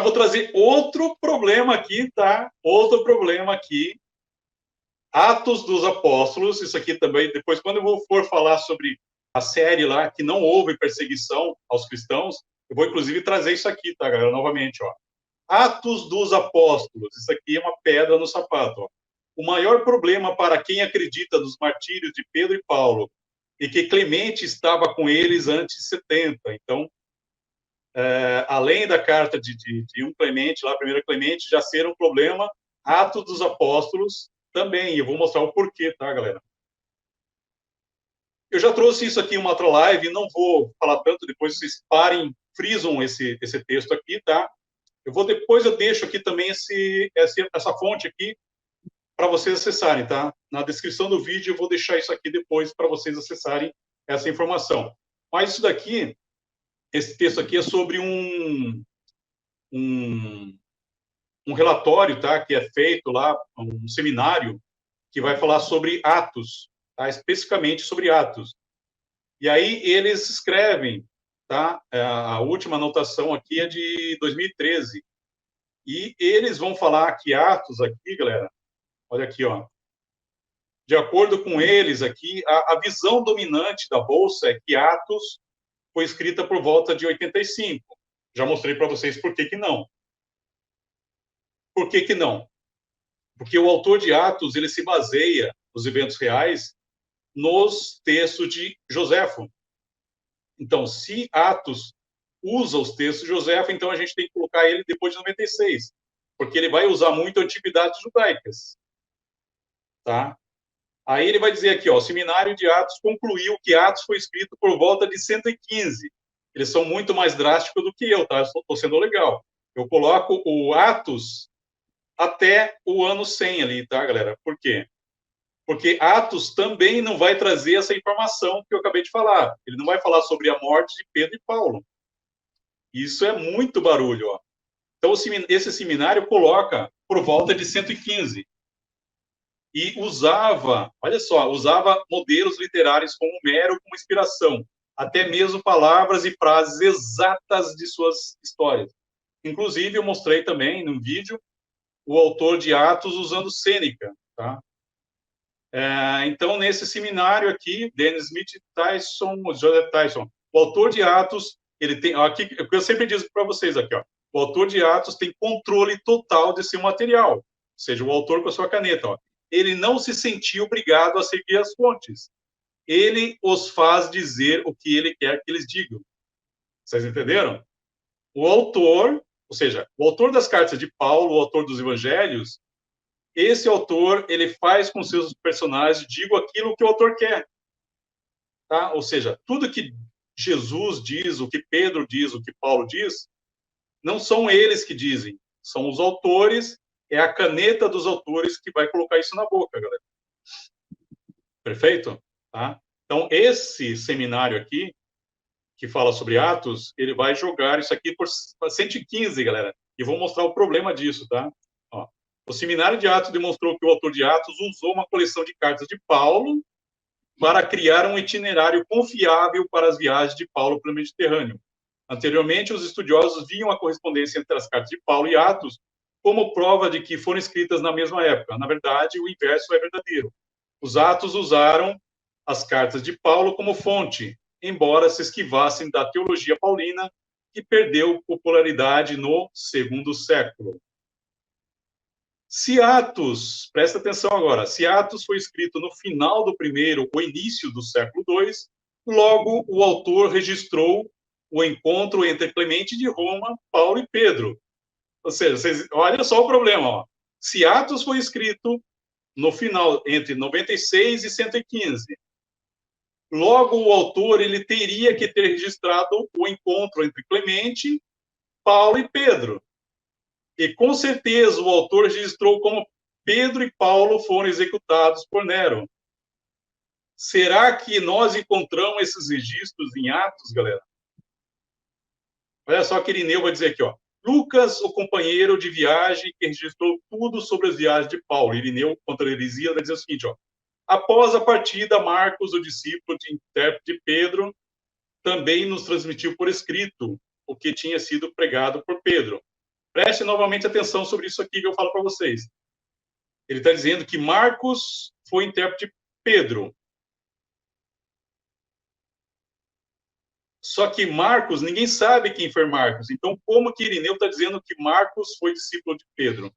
eu vou trazer outro problema aqui, tá? Outro problema aqui. Atos dos Apóstolos, isso aqui também, depois, quando eu for falar sobre a série lá, que não houve perseguição aos cristãos, eu vou, inclusive, trazer isso aqui, tá, galera? Novamente, ó. Atos dos Apóstolos, isso aqui é uma pedra no sapato, ó. O maior problema para quem acredita nos martírios de Pedro e Paulo e que Clemente estava com eles antes de 70. Então, além da carta de um Clemente, lá, a primeira Clemente, já ser um problema, Atos dos Apóstolos também. Eu vou mostrar o porquê, tá, galera? Eu já trouxe isso aqui em uma outra live, não vou falar tanto, depois vocês parem, frisam esse texto aqui, tá? Depois eu deixo aqui também essa fonte aqui para vocês acessarem, tá? Na descrição do vídeo eu vou deixar isso aqui depois para vocês acessarem essa informação. Mas isso daqui, esse texto aqui é sobre um relatório, tá? Que é feito lá, um seminário que vai falar sobre Atos, tá? Especificamente sobre Atos. E aí eles escrevem, tá? A última anotação aqui é de 2013. E eles vão falar que Atos aqui, galera, olha aqui, ó. De acordo com eles aqui, a visão dominante da Bolsa é que Atos foi escrita por volta de 85. Já mostrei para vocês por que não. Por que não? Porque o autor de Atos, ele se baseia, nos eventos reais, nos textos de Joséfo. Então, se Atos usa os textos de Joséfo, então a gente tem que colocar ele depois de 96, porque ele vai usar muito antiguidades judaicas. Tá? Aí ele vai dizer aqui, ó, o seminário de Atos concluiu que Atos foi escrito por volta de 115. Eles são muito mais drásticos do que eu, tá? Estou sendo legal. Eu coloco o Atos até o ano 100 ali, tá, galera? Por quê? Porque Atos também não vai trazer essa informação que eu acabei de falar. Ele não vai falar sobre a morte de Pedro e Paulo. Isso é muito barulho, ó. Então, esse seminário coloca por volta de 115. E usava, olha só, usava modelos literários como Homero como inspiração, até mesmo palavras e frases exatas de suas histórias. Inclusive, eu mostrei também no vídeo o autor de Atos usando Sêneca, tá? Então, nesse seminário aqui, Dennis Smith Tyson, Joseph Tyson, o autor de Atos, ele tem, aqui, eu sempre digo para vocês aqui, ó, o autor de Atos tem controle total de seu material, ou seja, o autor com a sua caneta, ó, ele não se sentia obrigado a seguir as fontes, ele os faz dizer o que ele quer que eles digam. Vocês entenderam? O autor, ou seja, o autor das cartas de Paulo, o autor dos evangelhos, esse autor, ele faz com seus personagens, digo aquilo que o autor quer. Tá? Ou seja, tudo que Jesus diz, o que Pedro diz, o que Paulo diz, não são eles que dizem, são os autores, é a caneta dos autores que vai colocar isso na boca, galera. Perfeito? Tá? Então, esse seminário aqui, que fala sobre Atos, ele vai jogar isso aqui por 115, galera. E vou mostrar o problema disso, tá? Ó. O seminário de Atos demonstrou que o autor de Atos usou uma coleção de cartas de Paulo para criar um itinerário confiável para as viagens de Paulo pelo Mediterrâneo. Anteriormente, os estudiosos viam a correspondência entre as cartas de Paulo e Atos como prova de que foram escritas na mesma época. Na verdade, o inverso é verdadeiro. Os Atos usaram as cartas de Paulo como fonte, embora se esquivassem da teologia paulina, que perdeu popularidade no segundo século. Se Atos, presta atenção agora, se Atos foi escrito no final do primeiro ou início do século II, logo o autor registrou o encontro entre Clemente de Roma, Paulo e Pedro. Ou seja, olha só o problema. Ó. Se Atos foi escrito no final, entre 96 e 115, logo o autor ele teria que ter registrado o encontro entre Clemente, Paulo e Pedro. E, com certeza, o autor registrou como Pedro e Paulo foram executados por Nero. Será que nós encontramos esses registros em Atos, galera? Olha só que Irineu vai dizer aqui, ó. Lucas, o companheiro de viagem que registrou tudo sobre as viagens de Paulo. Irineu, contra a heresia, vai dizer o seguinte, ó. Após a partida, Marcos, o discípulo de intérprete de Pedro, também nos transmitiu por escrito o que tinha sido pregado por Pedro. Preste novamente atenção sobre isso aqui que eu falo para vocês. Ele está dizendo que Marcos foi intérprete de Pedro. Só que Marcos, ninguém sabe quem foi Marcos. Então, como que Irineu está dizendo que Marcos foi discípulo de Pedro?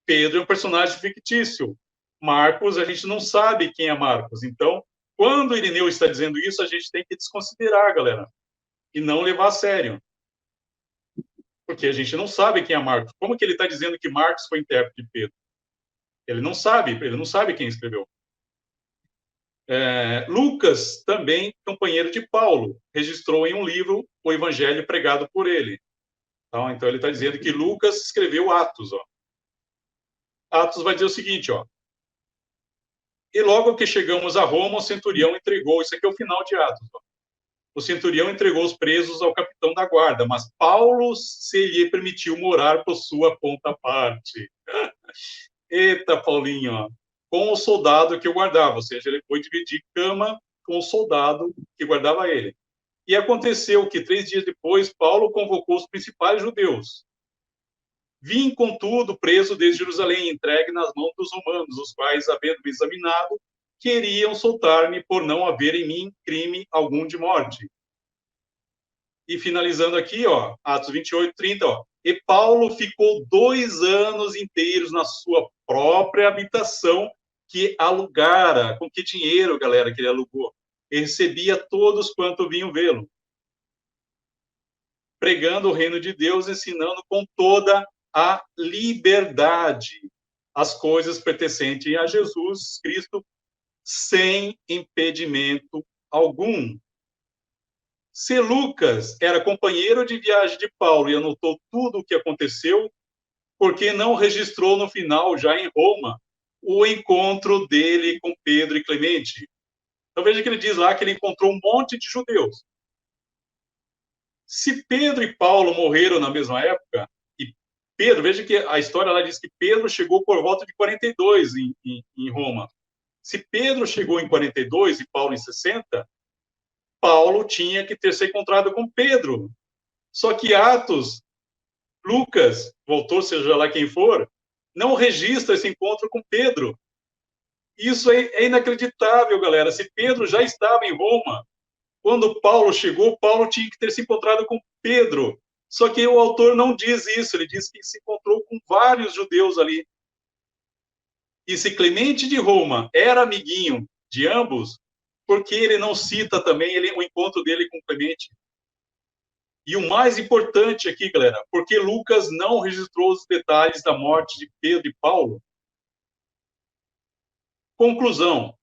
Pedro é um personagem fictício. Marcos, a gente não sabe quem é Marcos. Então, quando Irineu está dizendo isso, a gente tem que desconsiderar, galera, e não levar a sério. Porque a gente não sabe quem é Marcos. Como que ele está dizendo que Marcos foi intérprete de Pedro? Ele não sabe quem escreveu. Lucas, também companheiro de Paulo, registrou em um livro o evangelho pregado por ele. Então ele está dizendo que Lucas escreveu Atos. Ó. Atos vai dizer o seguinte, ó. E logo que chegamos a Roma, o centurião entregou, isso aqui é o final de Atos, ó. O centurião entregou os presos ao capitão da guarda, mas Paulo se lhe permitiu morar por sua conta parte. Eita, Paulinho, ó. Com o soldado que o guardava, ou seja, ele foi dividir cama com o soldado que guardava ele. E aconteceu que 3 dias depois, Paulo convocou os principais judeus. Vim, contudo, preso desde Jerusalém, entregue nas mãos dos romanos, os quais, havendo me examinado, queriam soltar-me por não haver em mim crime algum de morte. E finalizando aqui, ó, Atos 28, 30, ó. E Paulo ficou 2 anos inteiros na sua própria habitação, que alugara. Com que dinheiro, galera, que ele alugou? Ele recebia todos quanto vinham vê-lo. Pregando o reino de Deus, ensinando com toda a liberdade as coisas pertencentes a Jesus Cristo, sem impedimento algum. Se Lucas era companheiro de viagem de Paulo e anotou tudo o que aconteceu, por que não registrou no final, já em Roma, o encontro dele com Pedro e Clemente? Então veja que ele diz lá que ele encontrou um monte de judeus. Se Pedro e Paulo morreram na mesma época, e Pedro, veja que a história lá diz que Pedro chegou por volta de 42 em Roma. Se Pedro chegou em 42 e Paulo em 60, Paulo tinha que ter se encontrado com Pedro. Só que Atos, Lucas, voltou, seja lá quem for, não registra esse encontro com Pedro. Isso é inacreditável, galera. Se Pedro já estava em Roma, quando Paulo chegou, Paulo tinha que ter se encontrado com Pedro. Só que o autor não diz isso, ele diz que se encontrou com vários judeus ali. E se Clemente de Roma era amiguinho de ambos, por que ele não cita também o encontro dele com Clemente? E o mais importante aqui, galera, porque Lucas não registrou os detalhes da morte de Pedro e Paulo. Conclusão: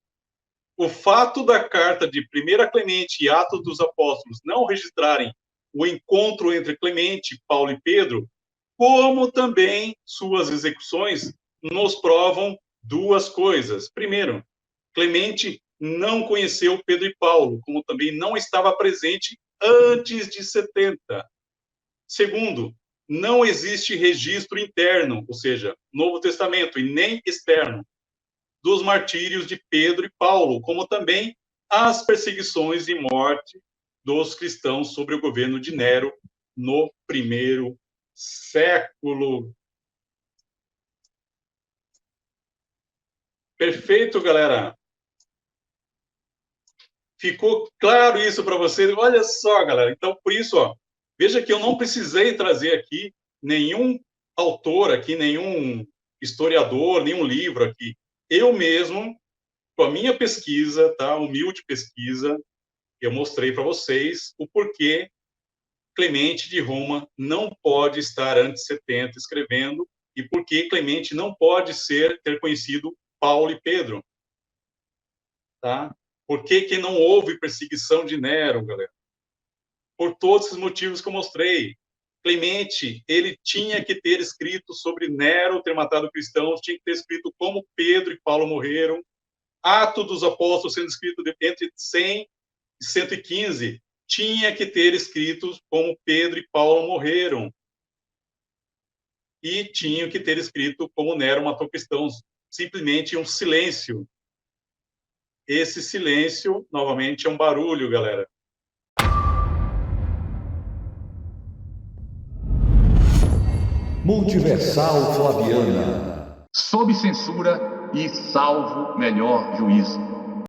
o fato da carta de 1 Clemente e Atos dos Apóstolos não registrarem o encontro entre Clemente, Paulo e Pedro, como também suas execuções, nos provam 2 coisas. Primeiro, Clemente não conheceu Pedro e Paulo, como também não estava presente antes de 70. Segundo, não existe registro interno, ou seja, Novo Testamento, e nem externo, dos martírios de Pedro e Paulo, como também as perseguições e morte dos cristãos sobre o governo de Nero no primeiro século. Perfeito, galera? Ficou claro isso para vocês? Olha só, galera. Então, por isso, ó, veja que eu não precisei trazer aqui nenhum autor aqui, nenhum historiador, nenhum livro aqui. Eu mesmo, com a minha pesquisa, tá? Humilde pesquisa, eu mostrei para vocês o porquê Clemente de Roma não pode estar antes de 70 escrevendo e porquê Clemente não pode ter conhecido Paulo e Pedro. Tá? Por que não houve perseguição de Nero, galera? Por todos esses motivos que eu mostrei. Clemente, ele tinha que ter escrito sobre Nero ter matado cristãos, tinha que ter escrito como Pedro e Paulo morreram. Atos dos Apóstolos sendo escrito entre 100 e 115, tinha que ter escrito como Pedro e Paulo morreram. E tinha que ter escrito como Nero matou cristãos. Simplesmente um silêncio. Esse silêncio, novamente, é um barulho, galera. Multiversal Flaviana. Sob censura e salvo melhor juízo.